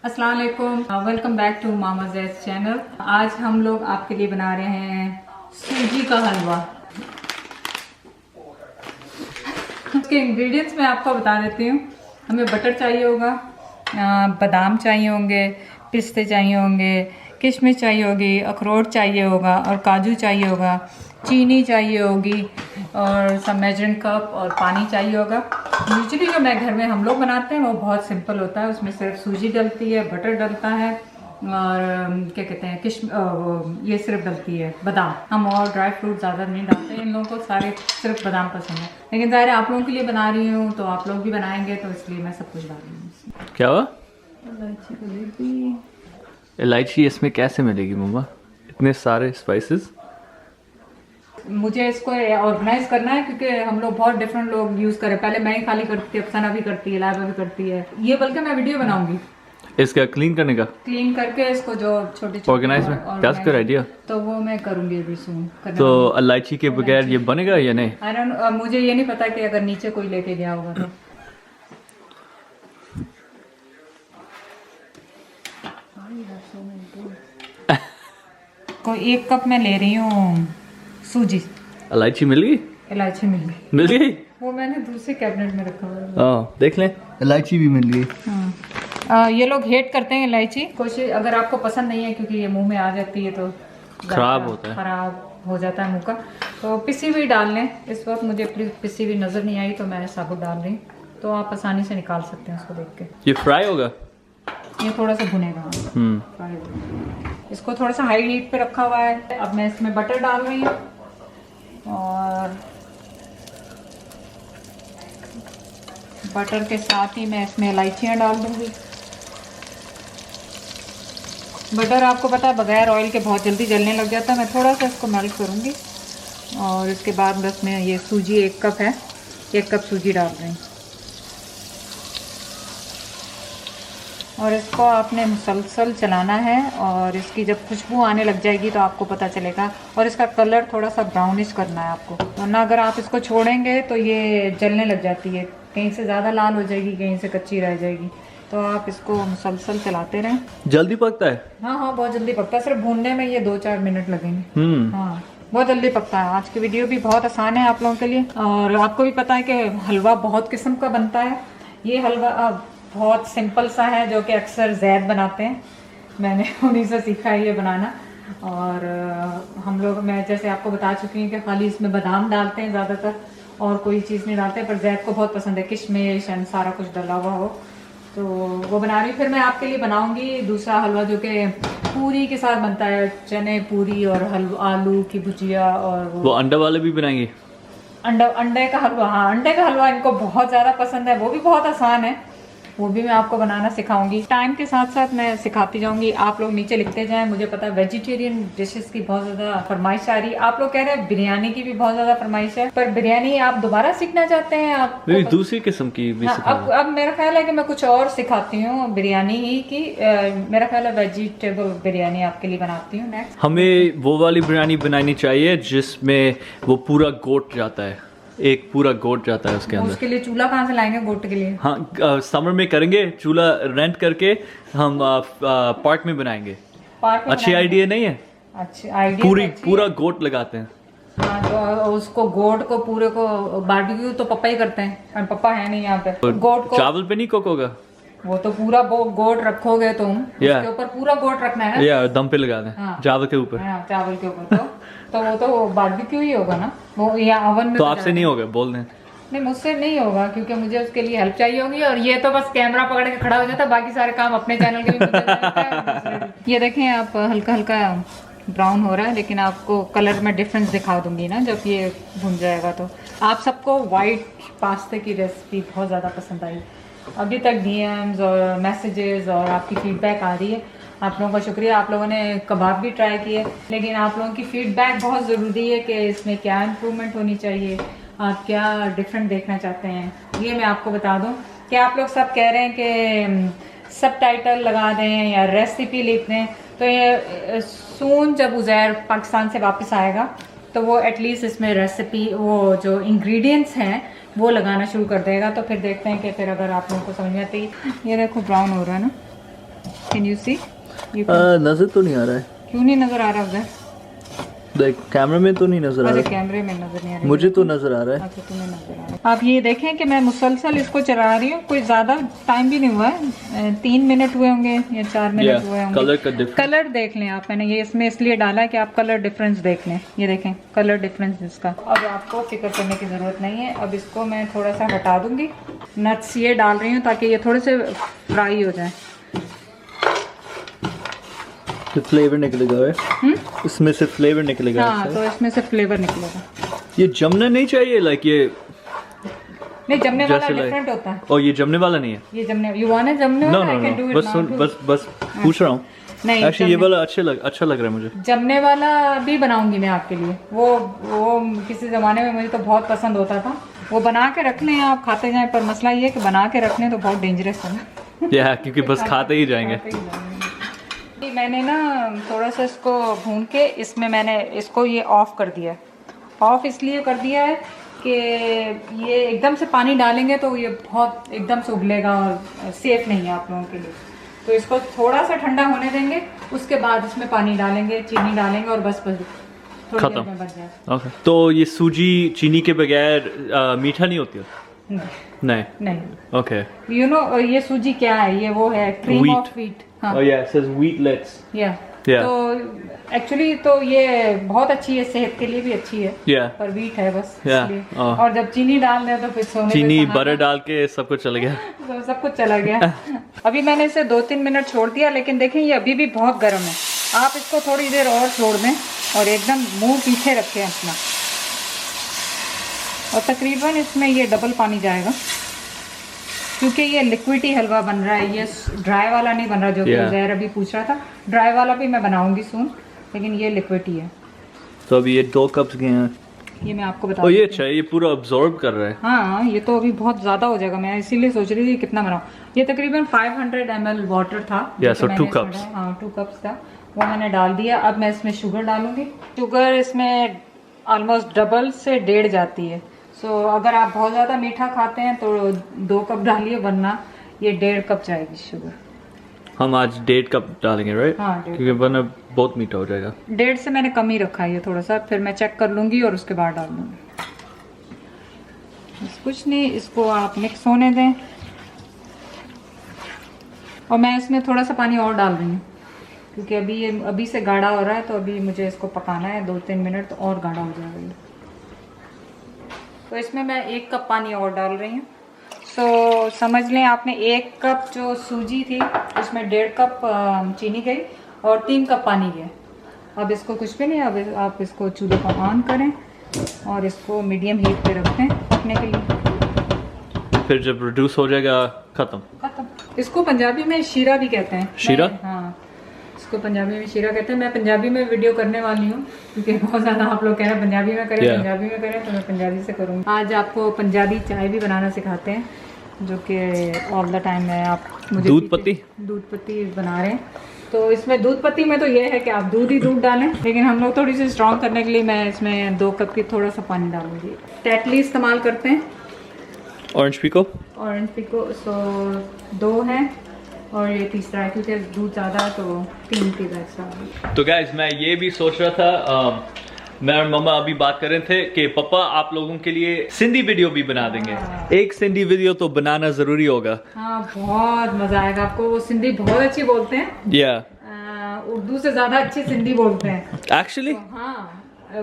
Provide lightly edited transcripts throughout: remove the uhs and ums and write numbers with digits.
अस्सलाम वालेकुम, welcome back to Mama Zaid channel. आज हम लोग आपके लिए बना रहे हैं सूजी का हलवा। उसके इंग्रेडिएंट्स मैं आपको बता देती हूँ। हमें बटर चाहिए होगा, बादाम चाहिए होंगे, पिस्ते चाहिए होंगे, किशमिश चाहिए होगी, अखरोट चाहिए होगा और काजू चाहिए होगा, चीनी चाहिए होगी और सब मेजरिंग कप और पानी चाहिए होगा। यूजुअली जो मैं घर में हम लोग बनाते हैं वो बहुत सिंपल होता है। उसमें सिर्फ सूजी डलती है, बटर डलता है और क्या कहते हैं ये सिर्फ डलती है बादाम। हम और ड्राई फ्रूट ज़्यादा नहीं डालते हैं। इन लोगों को सारे सिर्फ बादाम पसंद है, लेकिन ज़ाहिर है आप लोगों के लिए बना रही हूँ तो आप लोग भी बनाएंगे तो इसलिए मैं सब कुछ डाल रही हूँ। क्या हुआ? इलायची इलायची इसमें कैसे मिलेगी मम्मा? इतने सारे स्पाइसेस। मुझे इसको ऑर्गेनाइज करना है क्योंकि हम लोग बहुत डिफरेंट लोग यूज करें। पहले मैं ही खाली करती थी, अफसाना भी करती है, लाइबा भी करती है। ये बल्कि मैं वीडियो बनाऊंगी इसका क्लीन करने का, क्लीन करके इसको जो छोटे ऑर्गेनाइज में। That's good idea. तो वो मैं करूंगी अभी सून। तो इलायची के बगैर ये बनेगा या नहीं? आई डोंट नो, मुझे ये नहीं पता कि अगर नीचे कोई लेके गया होगा तो। कोई 1 कप मैं ले रही हूँ सूजी। इलायची मिल गई? इलायची मिल गई। मिल गई? वो मैंने दूसरे कैबिनेट में रखा हुआ है। देख लें, इलायची भी मिल गई। ये लोग हेट करते हैं इलायची। कोशिश अगर आपको पसंद नहीं है क्योंकि ये मुंह में आ जाती है तो खराब होता है, खराब हो जाता है मुंह का, तो पिसी हुई डाल लें। इस वक्त मुझे पिसी हुई नजर नहीं आई तो मैं साबुत डाल रही, तो आप आसानी से निकाल सकते हैं उसको देख के। ये फ्राई होगा? ये थोड़ा सा भुनेगा। इसको थोड़ा सा हाई हीट पे रखा हुआ है। अब मैं इसमें बटर डाल रही हूँ और बटर के साथ ही मैं इसमें इलायचियाँ डाल दूंगी। बटर आपको पता है बगैर ऑयल के बहुत जल्दी जलने लग जाता है। मैं थोड़ा सा इसको मेल्ट करूंगी और इसके बाद बस मैं ये सूजी 1 कप है, 1 कप सूजी डाल रही हूँ और इसको आपने मुसलसल चलाना है और इसकी जब खुशबू आने लग जाएगी तो आपको पता चलेगा। और इसका कलर थोड़ा सा ब्राउनिश करना है आपको, वरना अगर आप इसको छोड़ेंगे तो ये जलने लग जाती है। कहीं से ज़्यादा लाल हो जाएगी, कहीं से कच्ची रह जाएगी। तो आप इसको मुसलसल चलाते रहें। जल्दी पकता है? हाँ, बहुत जल्दी पकता है। सिर्फ भूनने में ये 2-4 मिनट लगेंगे। हाँ, बहुत जल्दी पकता है। आज की वीडियो भी बहुत आसान है आप लोगों के लिए। और आपको भी पता है कि हलवा बहुत किस्म का बनता है। ये हलवा बहुत सिंपल सा है जो कि अक्सर ज़ैद बनाते हैं। मैंने उन्हीं से सीखा है ये बनाना। और हम लोग, मैं जैसे आपको बता चुकी हूँ कि खाली इसमें बादाम डालते हैं ज़्यादातर और कोई चीज़ नहीं डालते, पर ज़ैद को बहुत पसंद है किशमिश एंड सारा कुछ डला हुआ हो, तो वो बना रही हूँ। फिर मैं आपके लिए बनाऊंगी दूसरा हलवा जो कि पूरी के साथ बनता है, चने पूरी और आलू की भुजिया। और वो अंडा वाले भी बनाएंगे? अंडे का हलवा, हाँ अंडे का हलवा इनको बहुत ज़्यादा पसंद है। वो भी बहुत आसान है, वो भी मैं आपको बनाना सिखाऊंगी। टाइम के साथ साथ मैं सिखाती जाऊंगी। आप लोग नीचे लिखते जाएं। मुझे पता है वेजिटेरियन डिशेस की बहुत ज़्यादा फरमाइश आ रही है। आप लोग कह रहे हैं बिरयानी की भी बहुत ज़्यादा फरमाइश है, पर बिरयानी आप दोबारा सीखना चाहते हैं? आप दूसरी किस्म की भी सिखाऊंगा। अब मेरा ख्याल है कि मैं कुछ और सिखाती हूँ बिरयानी ही की। मेरा ख्याल है वेजिटेबल बिरयानी आपके लिए बनाती हूँ नेक्स्ट। हमें वो वाली बिरयानी बनानी चाहिए जिसमें वो पूरा गोट जाता है, एक पूरा गोट जाता है उसके अंदर। उसके लिए चूल्हा कहाँ से लाएंगे गोट के लिए? हाँ, समर में करेंगे, चूल्हा रेंट करके हम पार्क में बनाएंगे। पार्क में अच्छी आइडिया नहीं है? अच्छी आइडिया। पूरा गोट लगाते हैं। हाँ, तो उसको गोट को पूरे को बारबेक्यू तो पप्पा ही करते हैं, पप्पा है नहीं यहाँ पे। गोट को चावल पे नहीं कुक होगा वो, तो पूरा गोट रखोगे तुम, उसके ऊपर पूरा गोट रखना है ना, या दम पे लगा दें। हाँ, चावल के ऊपर। हाँ, चावल के ऊपर तो वो तो बारबेक्यू ही होगा ना वो, या ओवन में। तो आपसे नहीं होगा, बोल दें। नहीं, मुझसे नहीं होगा क्योंकि मुझे उसके लिए हेल्प चाहिए होगी। और ये तो बस कैमरा पकड़ के खड़ा हो जाता है, बाकी सारे काम अपने चैनल के भी मुझे करते हैं। ये देखें आप, हल्का हल्का ब्राउन हो रहा है, लेकिन आपको कलर में डिफरेंस दिखा दूंगी ना जब ये भुन जाएगा। तो आप सबको वाइट पास्ते की रेसिपी बहुत ज़्यादा पसंद आई। अभी तक डीएम्स और मैसेजेस और आपकी फीडबैक आ रही है, आप लोगों का शुक्रिया। आप लोगों ने कबाब भी ट्राई किए, लेकिन आप लोगों की फीडबैक बहुत ज़रूरी है कि इसमें क्या इम्प्रूवमेंट होनी चाहिए, आप क्या डिफरेंट देखना चाहते हैं। ये मैं आपको बता दूं कि आप लोग सब कह रहे हैं कि सब टाइटल लगा दें या रेसिपी लिख दें, तो ये सून जब उज़ैर पाकिस्तान से वापस आएगा तो वो एटलीस्ट इसमें रेसिपी, वो जो इंग्रेडिएंट्स हैं वो लगाना शुरू कर देगा। तो फिर देखते हैं कि फिर अगर आप लोगों को समझ में आती है। ये देखो ब्राउन हो रहा है ना, कैन यू सी? नजर तो नहीं आ रहा है, क्यों नहीं नजर आ रहा उधर? देख कैमरे में तो नहीं नजर आ अच्छा रहा कैमरे में नजर नहीं आ है, रहा। मुझे तो नजर आ रहा है। अच्छा तुम्हें नजर आ रहा है। आप ये देखें कि मैं मुसलसल इसको चला रही हूँ, कोई ज्यादा टाइम भी नहीं हुआ है, 3 मिनट हुए होंगे या 4 मिनट हुए होंगे। कलर का डिफरेंस, कलर देख लें आप, मैंने ये इसमें इसलिए डाला है कि आप कलर डिफरेंस देख लें। ये देखें कलर डिफरेंस इसका। अब आपको फिक्र करने की ज़रूरत नहीं है। अब इसको मैं थोड़ा सा हटा दूंगी। नट्स ये डाल रही हूँ ताकि ये थोड़े से फ्राई हो जाए। तो फ्लेवर निकलेगा, इसमें से फ्लेवर निकलेगा। हाँ तो इसमें से फ्लेवर निकलेगा। ये जमना नहीं चाहिए, लाइक ये नहीं जमने वाला जैसे डिफरेंट होता है। और ये जमने वाला नहीं है। ये जमने, यू वांट इट जमने नो वाला? No I can do no, it now too. बस पूछ रहा हूँ। नहीं एक्चुअली ये जमने- वाला अच्छा लग रहा है मुझे। जमने वाला भी बनाऊंगी मैं आपके लिए। वो किसी ज़माने में मुझे तो बहुत पसंद होता था। वो बना के रख लें, आप खाते जाएं, पर मसला ये है कि बना के रख लें तो बहुत डेंजरस है ना। या क्योंकि बस खाते ही जाएंगे। मैंने ना थोड़ा सा इसको भून के इसमें मैंने इसको ये ऑफ कर दिया है। ऑफ इसलिए कर दिया है कि ये एकदम से पानी डालेंगे तो ये बहुत एकदम से उबलेगा और सेफ नहीं है आप लोगों के लिए। तो इसको थोड़ा सा ठंडा होने देंगे, उसके बाद इसमें पानी डालेंगे, चीनी डालेंगे और बस थोड़ी देर में बन जाए। ओके, तो ये सूजी चीनी के बगैर मीठा नहीं होती है? नहीं। ओके। यू नो ये सूजी क्या है? ये वो है क्रीम ऑफ व्हीट। हाँ Oh yeah, it says wheatlets. Yeah. Yeah. तो एक्चुअली तो ये बहुत अच्छी है, सेहत के लिए भी अच्छी है। Yeah. पर वीट है बस Yeah. इसलिए। Oh. और जब चीनी डाल दें तो फिर सोने पे चीनी सहारा। बटर डाल के सब कुछ चल गया। तो सब कुछ चला गया। अभी मैंने इसे 2-3 मिनट छोड़ दिया, लेकिन देखें ये अभी भी बहुत गर्म है। आप इसको थोड़ी देर और छोड़ दें और एकदम मुंह पीछे रखें अपना। और तकरीबन इसमें ये डबल पानी जाएगा, क्योंकि ये लिक्विडी हलवा बन रहा है, ये ड्राई वाला नहीं बन रहा जो कि ज़हर अभी पूछ रहा था। ड्राई वाला भी मैं बनाऊंगी सून, लेकिन ये लिक्विडी है। तो अभी ये 2 कप्स गए हैं। ये मैं आपको बता और ये अच्छा है, ये पूरा अब्सॉर्ब कर रहा है। हाँ ये तो अभी बहुत ज़्यादा हो जाएगा, मैं इसीलिए सोच रही थी कितना बनाऊँ। ये तकरीबन 500 ml वाटर था। so 2 cups. हाँ 2 कप्स था, वो मैंने डाल दिया। अब मैं इसमें शुगर डालूंगी। शुगर इसमें ऑलमोस्ट डबल से 1.5 जाती है। सो अगर आप बहुत ज़्यादा मीठा खाते हैं तो 2 कप डालिए, वरना ये 1.5 कप जाएगी शुगर। हम आज 1.5 कप डालेंगे, राइट? हाँ 1.5 क्योंकि वरना बहुत मीठा हो जाएगा। 1.5 से मैंने कम ही रखा है ये थोड़ा सा, फिर मैं चेक कर लूँगी और उसके बाद डाल दूँगी। बस कुछ नहीं, इसको आप मिक्स होने दें। और मैं इसमें थोड़ा सा पानी और डाल रही हूँ, क्योंकि अभी से गाढ़ा हो रहा है, तो अभी मुझे इसको पकाना है 2-3 मिनट, तो और गाढ़ा हो जाएगा ये। तो इसमें मैं 1 कप पानी और डाल रही हूँ। तो समझ लें आपने 1 कप जो सूजी थी उसमें 1.5 कप चीनी गई और 3 कप पानी गया। अब इसको कुछ भी नहीं, अब आप इसको चूल्हे को ऑन करें और इसको मीडियम हीट पे रखें पकने के लिए। फिर जब रिड्यूस हो जाएगा खत्म। इसको पंजाबी में शीरा भी कहते हैं। शीरा? हाँ इसको पंजाबी में शीरा कहते हैं। मैं पंजाबी में वीडियो करने वाली हूँ, क्योंकि बहुत ज़्यादा आप लोग कह रहे हैं पंजाबी में करें, पंजाबी में करें, तो मैं पंजाबी से करूँगी। आज आपको पंजाबी चाय भी बनाना सिखाते हैं, जो कि ऑल द टाइम है। आप मुझे दूध पत्ती बना रहे हैं। तो इसमें दूध पत्ती में तो ये है कि आप दूध ही दूध डालें, लेकिन हम लोग थोड़ी सी स्ट्रॉन्ग करने के लिए मैं इसमें 2 कप की थोड़ा सा पानी डालूंगी। टेटली इस्तेमाल करते हैं। ऑरेंज पिको सो 2 है और ये तीसरा है, क्योंकि दूध ज़्यादा है तो 3 पिज़्ज़ा एक्स्ट्रा। तो गाइस मैं ये भी सोच रहा था, मैं और मम्मा अभी बात कर रहे थे कि पापा आप लोगों के लिए सिंधी वीडियो भी बना देंगे। एक सिंधी वीडियो तो बनाना जरूरी होगा। हाँ बहुत मजा आएगा आपको। वो सिंधी बहुत अच्छी बोलते हैं, उर्दू से ज्यादा अच्छी सिंधी बोलते हैं एक्चुअली। तो हाँ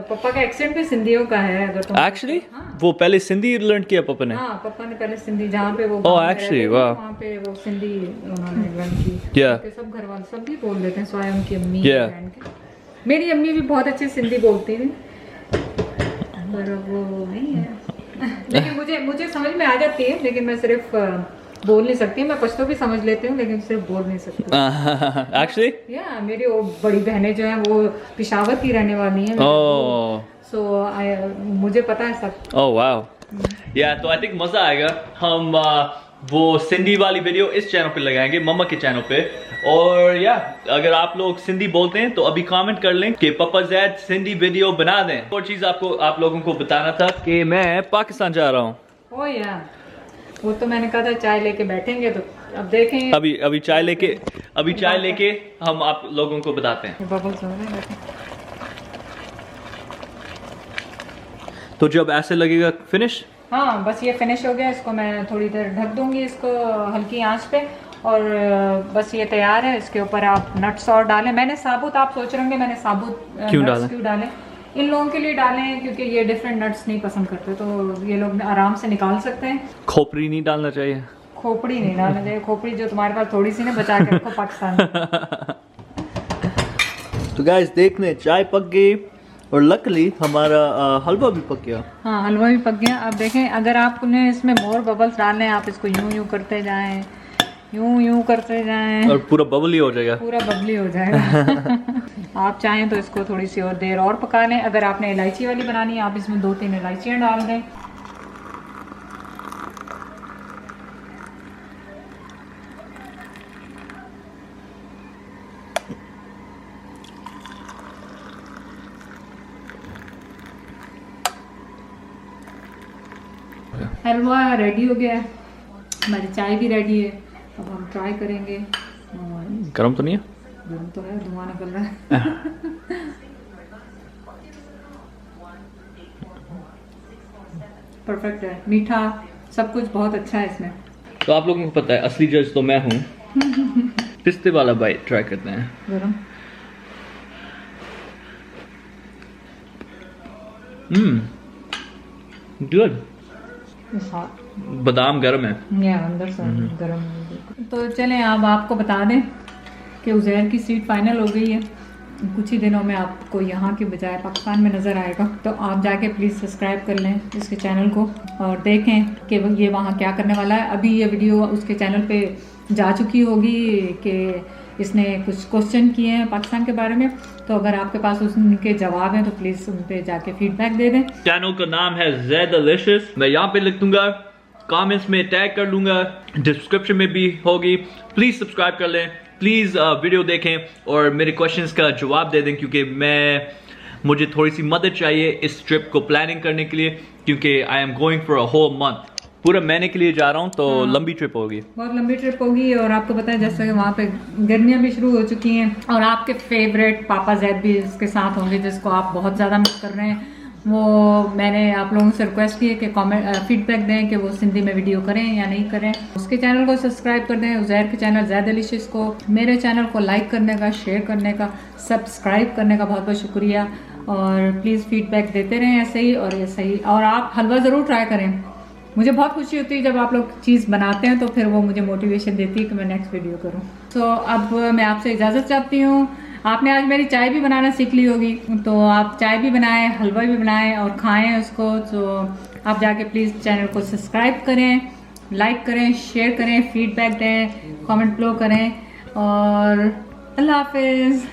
पापा का एक्सेंट भी सिंधियों का है। अगर तुम एक्चुअली वो पहले सिंधी लर्न किया पापा ने। हाँ पापा ने पहले सिंधी, जहाँ पे वो एक्चुअली वाह, वहाँ पे वो सिंधी उन्होंने लर्न की। सब घर वाले सब भी बोल देते हैं, स्वाय उनकी अम्मी बहन के। मेरी अम्मी भी बहुत अच्छी सिंधी बोलती थी, पर वो नहीं है। लेकिन मुझे समझ में आ जाती है, लेकिन मैं सिर्फ बोल नहीं सकती। मैं पश्तो भी समझ लेती हूँ, लेकिन सिर्फ बोल नहीं सकती। एक्चुअली या मेरी वो बड़ी बहनें जो हैं वो पेशावर की रहने वाली हैं। सो मुझे पता है सब। ओह वाओ या, तो आई थिंक मजा आएगा। हम वो सिंधी वाली वीडियो इस चैनल पे लगाएंगे, मम्मा के चैनल पे। और या अगर आप लोग सिंधी बोलते हैं तो अभी कमेंट कर लें कि पापा ज़ैद सिंधी वीडियो बना दें। और चीज़ आप लोगों को बताना था कि मैं पाकिस्तान जा रहा हूँ। ओ या वो तो मैंने कहा था चाय लेके बैठेंगे तो अब देखें अभी चाय लेके हम आप लोगों को बताते हैं। बबल्स हो रहे हैं, देखें। तो जब ऐसे लगेगा फिनिश, हाँ बस ये फिनिश हो गया। इसको मैं थोड़ी देर ढक दूंगी इसको हल्की आंच पे, और बस ये तैयार है। इसके ऊपर आप नट्स और डालें। मैंने साबुत, आप सोच रहे होंगे मैंने साबुत क्यों डालें। इन लोगों के लिए डालें क्योंकि ये डिफरेंट नट्स नहीं पसंद करते, तो ये लोग आराम से निकाल सकते हैं। खोपड़ी नहीं डालना चाहिए। खोपड़ी नहीं डालना चाहिए। खोपड़ी जो तुम्हारे पास थोड़ी सी ना बचा के रखो पाकिस्तान में। तो गाइस देख लें, चाय पक गई और लकली हमारा हलवा भी पक गया। हाँ हलवा भी पक गया। अब देखें, अगर आपने इसमें मोर बबल्स डालने हैं, आप इसको यूं करते जाएं, यूं करते जाएं, और पूरा बबली हो जाएगा। पूरा बबली हो जाएगा। आप चाहें तो इसको थोड़ी सी और देर और पका लें। अगर आपने इलायची वाली बनानी है, आप इसमें 2-3 इलायचियाँ डाल दें। हलवा रेडी हो गया है, हमारी चाय भी रेडी है। अब हम ट्राई करेंगे। गरम तो नहीं है? गरम तो है, धुआं निकल रहा है। परफेक्ट है, मीठा सब कुछ बहुत अच्छा है इसमें। तो आप लोगों को पता है असली जज तो मैं हूँ। पिस्ते वाला बाइट ट्राई करते हैं। गरम। गुड। हाँ बादाम गर्म है। या अंदर से गरम। तो चलें अब आपको बता दें कि उज़ैर की सीट फाइनल हो गई है। कुछ ही दिनों में आपको यहाँ के बजाय पाकिस्तान में नज़र आएगा, तो आप जाके प्लीज़ सब्सक्राइब कर लें इसके चैनल को और देखें कि ये वहाँ क्या करने वाला है। अभी ये वीडियो उसके चैनल पे जा चुकी होगी कि इसने कुछ क्वेश्चन किए हैं पाकिस्तान के बारे में, तो अगर आपके पास उनके जवाब हैं तो प्लीज़ उन पे जाके फीडबैक दे दें। चैनल का नाम है ज़ेडिलिशियस, मैं यहाँ पे लिख दूंगा, कमेंट्स में टैग कर लूंगा, डिस्क्रिप्शन में भी होगी। प्लीज़ सब्सक्राइब कर लें, प्लीज़ वीडियो देखें और मेरे क्वेश्चंस का जवाब दे दें, क्योंकि मुझे थोड़ी सी मदद चाहिए इस ट्रिप को प्लानिंग करने के लिए, क्योंकि I am going for a whole month. पूरा महीने के लिए जा रहा हूँ, तो लंबी ट्रिप होगी, बहुत लंबी ट्रिप होगी। और आपको पता है जैसे कि वहाँ पे गर्मियाँ भी शुरू हो चुकी हैं, और आपके फेवरेट पापा जैद भी इसके साथ होंगे, जिसको आप बहुत ज़्यादा मिस कर रहे हैं। वो मैंने आप लोगों से रिक्वेस्ट की है कि कमेंट फीडबैक दें कि वो सिंधी में वीडियो करें या नहीं करें। उसके चैनल को सब्सक्राइब कर दें, उज़ैर के चैनल ज़ेडिलिशियस को, मेरे चैनल को लाइक करने का, शेयर करने का, सब्सक्राइब करने का बहुत बहुत शुक्रिया। और प्लीज़ फीडबैक देते रहें ऐसे ही और ऐसे ही। और आप हलवा ज़रूर ट्राई करें, मुझे बहुत खुशी होती है जब आप लोग चीज़ बनाते हैं, तो फिर वो मुझे मोटिवेशन देती है कि मैं नेक्स्ट वीडियो करूं। तो अब मैं आपसे इजाज़त चाहती हूँ। आपने आज मेरी चाय भी बनाना सीख ली होगी, तो आप चाय भी बनाएं, हलवा भी बनाएं और खाएं उसको। तो आप जाके प्लीज़ चैनल को सब्सक्राइब करें, लाइक करें, शेयर करें, फीडबैक दें, कमेंट फ्लो करें और अल्लाह हाफिज़।